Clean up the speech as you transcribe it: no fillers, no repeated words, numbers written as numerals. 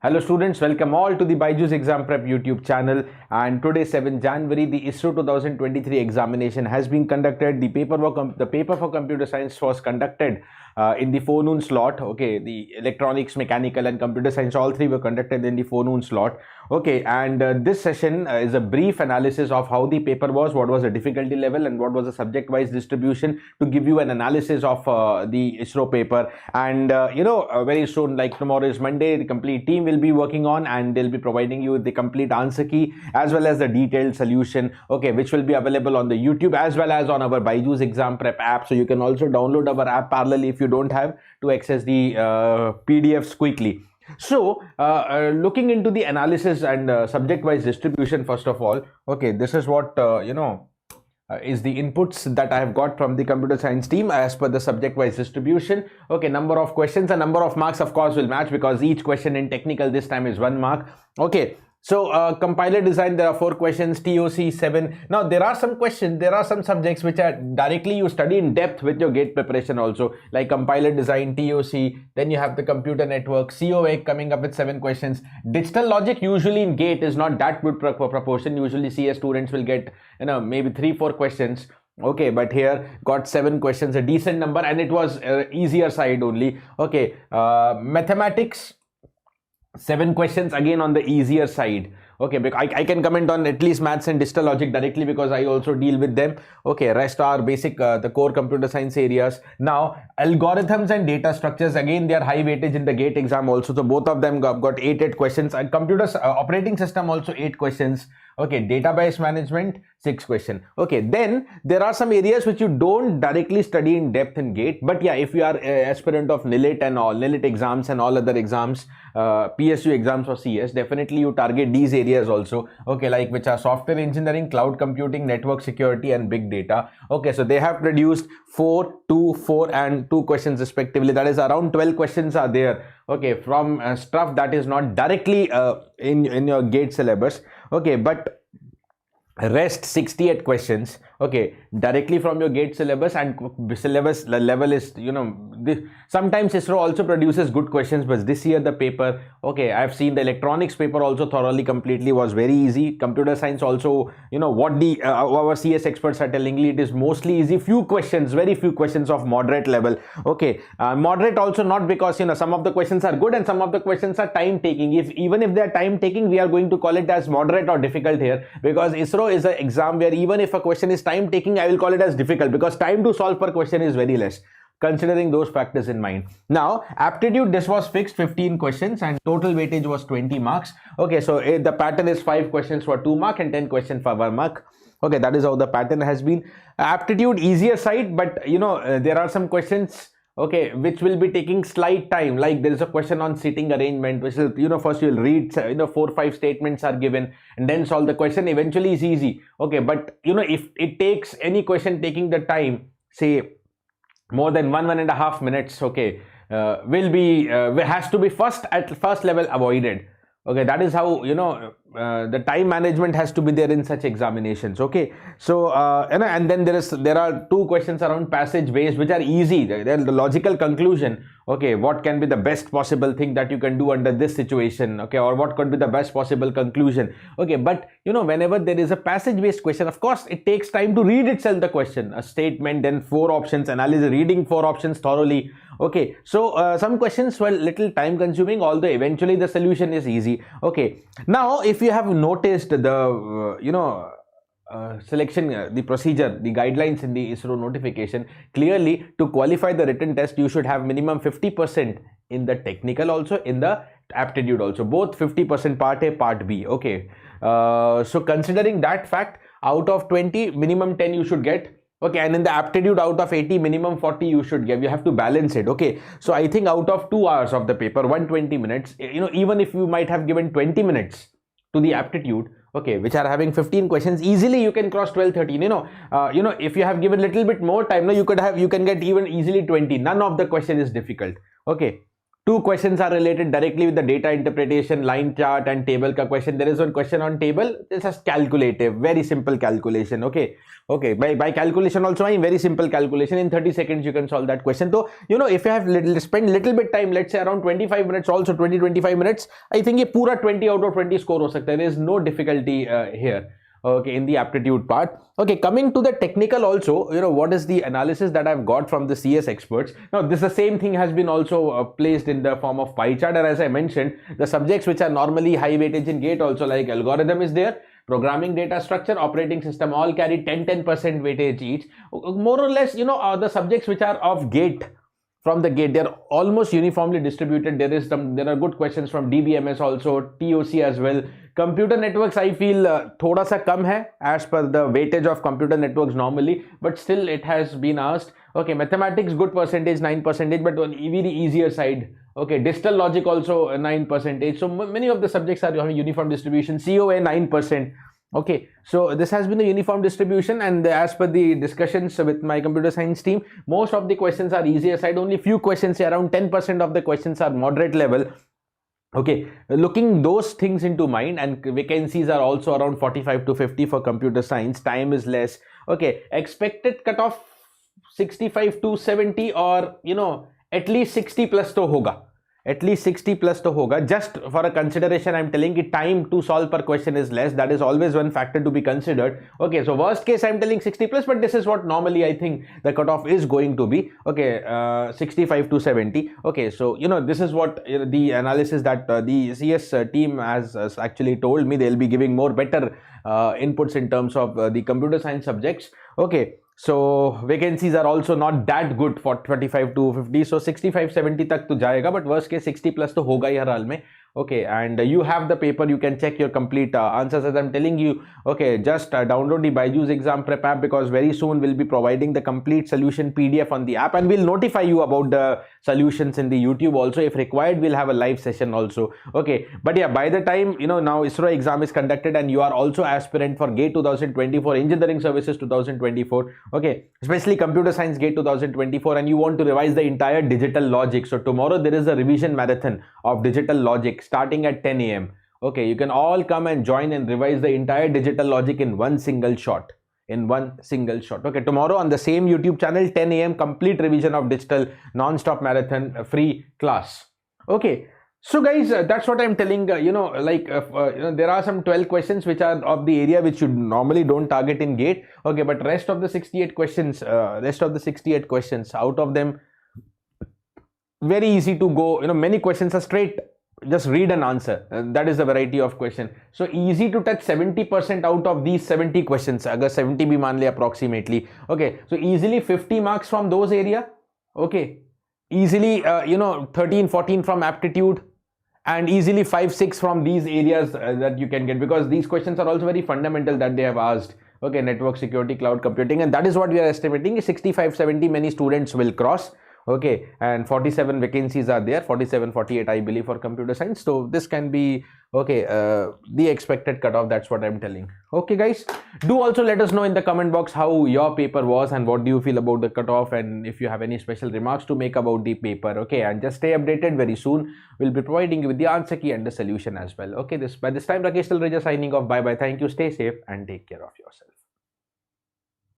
Hello students, welcome all to the BYJU'S Exam Prep YouTube channel, and today 7th January the ISRO 2023 examination has been conducted. The paper for computer science was conducted in the forenoon slot. Okay, the electronics, mechanical and computer science, all three were conducted in the forenoon slot. Okay, and this session is a brief analysis of how the paper was, what was the difficulty level and what was the subject wise distribution, to give you an analysis of the ISRO paper. And very soon, like tomorrow is Monday, the complete team will be working on, and they'll be providing you with the complete answer key as well as the detailed solution, okay, which will be available on the YouTube as well as on our BYJU'S Exam Prep app. So you can also download our app parallelly if you don't have, to access the PDFs quickly. So looking into the analysis and subject wise distribution, first of all, okay, this is what is the inputs that I have got from the computer science team as per the subject wise distribution. Okay, number of questions and number of marks of course will match, because each question in technical this time is 1 mark. Okay, so compiler design, there are 4 questions, TOC 7. Now there are some questions, there are some subjects which are directly you study in depth with your gate preparation also, like compiler design, TOC, then you have the computer network, COA coming up with 7 questions. Digital logic usually in gate is not that good proportion. Usually CS students will get maybe 3-4 questions. Okay, but here got 7 questions, a decent number, and it was easier side only. Okay, mathematics, 7 questions, again on the easier side. Okay, because I can comment on at least maths and digital logic directly because I also deal with them. Okay, rest are basic, the core computer science areas. Now, algorithms and data structures, again they are high weightage in the gate exam also. So both of them got 8 questions, and computers operating system also 8 questions. Okay, database management 6 question. Okay, then there are some areas which you don't directly study in depth in gate, but yeah, if you are an aspirant of NILIT and all NILIT exams and all other exams, PSU exams for CS, definitely you target these areas also. Okay, like which are software engineering, cloud computing, network security and big data. Okay, so they have produced 4, 2, 4 and 2 questions respectively. That is around 12 questions are there. Okay, from stuff that is not directly in your gate syllabus. Okay, but rest 68 questions, okay, directly from your gate syllabus, and syllabus level is, sometimes ISRO also produces good questions, but this year the paper, okay, I've seen the electronics paper also thoroughly completely was very easy. Computer science also, what the our CS experts are telling me, it is mostly easy. Few questions, very few questions of moderate level. Okay, moderate also not because some of the questions are good and some of the questions are time taking. Even if they are time taking, we are going to call it as moderate or difficult here, because ISRO is an exam where even if a question is time taking, I will call it as difficult, because time to solve per question is very less, considering those factors in mind. Now, aptitude, this was fixed 15 questions and total weightage was 20 marks. Okay, so the pattern is 5 questions for 2 mark and 10 questions for 1 mark. Okay, that is how the pattern has been. Aptitude, easier side, but there are some questions, okay, which will be taking slight time. Like there is a question on seating arrangement, which will, first you will read, 4-5 statements are given and then solve the question. Eventually is easy. Okay, but if it takes any question taking the time, say more than 1.5 minutes, okay, has to be first level avoided. Okay, that is how the time management has to be there in such examinations. Okay, so and then there are 2 questions around passage based, which are easy. They're the logical conclusion. Okay, what can be the best possible thing that you can do under this situation? Okay, or what could be the best possible conclusion? Okay, but whenever there is a passage based question, of course it takes time to read itself the question, a statement, then 4 options, analysis, reading 4 options thoroughly. Okay, so some questions were little time consuming, although eventually the solution is easy. Okay, now if you have noticed the selection, the procedure, the guidelines in the ISRO notification, clearly to qualify the written test you should have minimum 50% in the technical, also in the aptitude also, both 50% part A, part B. Okay, so considering that fact, out of 20 minimum 10 you should get. Okay, and in the aptitude, out of 80 minimum 40 you should give. You have to balance it. Okay, so I think out of 2 hours of the paper, 120 minutes, even if you might have given 20 minutes to the aptitude, okay, which are having 15 questions, easily you can cross 12-13. If you have given little bit more time, you can get even easily 20. None of the question is difficult. Okay, 2 questions are related directly with the data interpretation, line chart and table ka question. There is one question on table. This is calculative, very simple calculation. Okay, by calculation also I mean very simple calculation. In 30 seconds you can solve that question. So if you have spend little bit time, let's say around 25 minutes, also 20-25 minutes, I think ye pura 20 out of 20 score ho sakta hai. There is no difficulty here. Okay, in the aptitude part. Okay, coming to the technical also, what is the analysis that I've got from the CS experts. Now this the same thing has been also placed in the form of pie chart, and as I mentioned, the subjects which are normally high weightage in GATE also, like algorithm is there, programming, data structure, operating system, all carry 10% weightage each. More or less, the subjects which are of GATE, from the GATE, they are almost uniformly distributed. There are good questions from DBMS also, TOC as well. Computer networks, I feel thoda sa kam hai as per the weightage of computer networks normally, but still it has been asked. Okay, mathematics, good percentage, 9%, but on very easier side. Okay, digital logic also 9%. So many of the subjects are having uniform distribution. COA 9%. Okay, so this has been the uniform distribution, and as per the discussions with my computer science team, most of the questions are easier side. Only few questions, around 10% of the questions are moderate level. Okay, looking those things into mind, and vacancies are also around 45 to 50 for computer science. Time is less. Okay, expected cutoff 65 to 70, or at least 60 plus to hoga. At least 60 plus to hoga. Just for a consideration, I'm telling you, time to solve per question is less. That is always one factor to be considered. Okay, so worst case I'm telling 60 plus, but this is what normally I think the cutoff is going to be. Okay, 65 to 70. Okay, so this is what the analysis that the CS team has actually told me. They'll be giving more better inputs in terms of the computer science subjects. Okay, so vacancies are also not that good for 25 to 50, so 65-70 tak to jayega, but worst case 60 plus to hoga hi har haal mein. Okay, and you have the paper, you can check your complete answers as I'm telling you. Okay, just download the BYJU'S exam prep app, because very soon we'll be providing the complete solution PDF on the app, and we'll notify you about the solutions in the YouTube also. If required, we'll have a live session also. Okay, but yeah, by the time now ISRO exam is conducted and you are also aspirant for GATE 2024, Engineering Services 2024, okay, especially Computer Science GATE 2024, and you want to revise the entire digital logic. So tomorrow there is a revision marathon of digital logic starting at 10 a.m. Okay, you can all come and join and revise the entire digital logic in one single shot. Okay, tomorrow on the same YouTube channel, 10 a.m. complete revision of digital non-stop marathon free class. Okay, so guys, that's what I'm telling. There are some 12 questions which are of the area which you normally don't target in GATE. Okay, but rest of the 68 questions, out of them, very easy to go. Many questions are straight, just read and answer. That is the variety of question. So easy to touch 70% out of these 70 questions. Agar 70 bhi maan le approximately. Okay, so easily 50 marks from those area. Okay, easily 13-14 from aptitude, and easily 5-6 from these areas that you can get, because these questions are also very fundamental that they have asked. Okay, network security, cloud computing, and that is what we are estimating. 65-70 many students will cross. Okay, and 47 vacancies are there, 47-48 I believe for computer science. So this can be okay, the expected cutoff. That's what I'm telling. Okay guys, do also let us know in the comment box how your paper was and what do you feel about the cutoff, and if you have any special remarks to make about the paper. Okay, and just stay updated. Very soon we'll be providing you with the answer key and the solution as well. Okay, by this time Rakesh Talreja signing off. Bye bye. Thank you. Stay safe and take care of yourself.